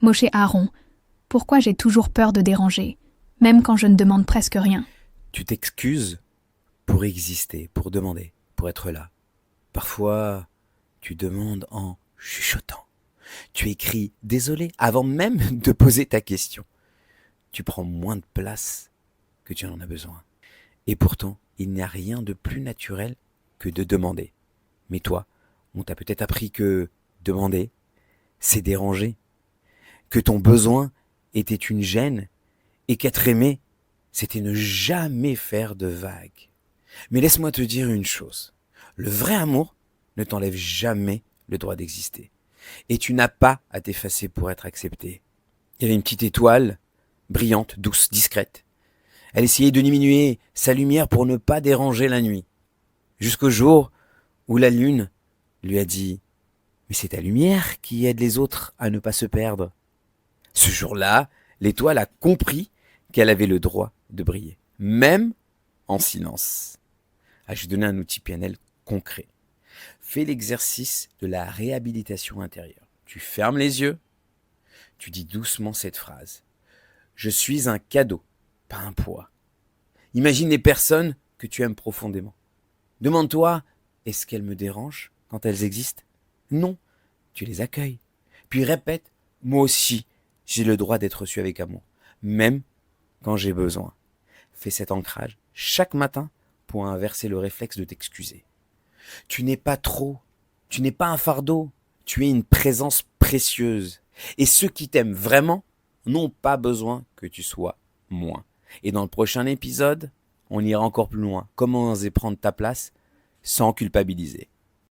Moshe Aaron, pourquoi j'ai toujours peur de déranger, même quand je ne demande presque rien? Tu t'excuses pour exister, pour demander, pour être là. Parfois, tu demandes en chuchotant. Tu écris désolé avant même de poser ta question. Tu prends moins de place que tu en as besoin. Et pourtant, il n'y a rien de plus naturel que de demander. Mais toi, on t'a peut-être appris que demander, c'est déranger, que ton besoin était une gêne et qu'être aimé, c'était ne jamais faire de vagues. Mais laisse-moi te dire une chose. Le vrai amour ne t'enlève jamais le droit d'exister. Et tu n'as pas à t'effacer pour être accepté. Il y avait une petite étoile, brillante, douce, discrète. Elle essayait de diminuer sa lumière pour ne pas déranger la nuit. Jusqu'au jour où la lune lui a dit « Mais c'est ta lumière qui aide les autres à ne pas se perdre. » Ce jour-là, l'étoile a compris qu'elle avait le droit de briller, même en silence. Je vais donner un outil PNL concret. Fais l'exercice de la réhabilitation intérieure. Tu fermes les yeux, tu dis doucement cette phrase. Je suis un cadeau, pas un poids. Imagine les personnes que tu aimes profondément. Demande-toi, est-ce qu'elles me dérangent quand elles existent? Non, tu les accueilles. Puis répète, moi aussi, j'ai le droit d'être reçu avec amour, même quand j'ai besoin. Fais cet ancrage chaque matin pour inverser le réflexe de t'excuser. Tu n'es pas trop, tu n'es pas un fardeau, tu es une présence précieuse. Et ceux qui t'aiment vraiment n'ont pas besoin que tu sois moins. Et dans le prochain épisode, on ira encore plus loin. Comment oser prendre ta place sans culpabiliser.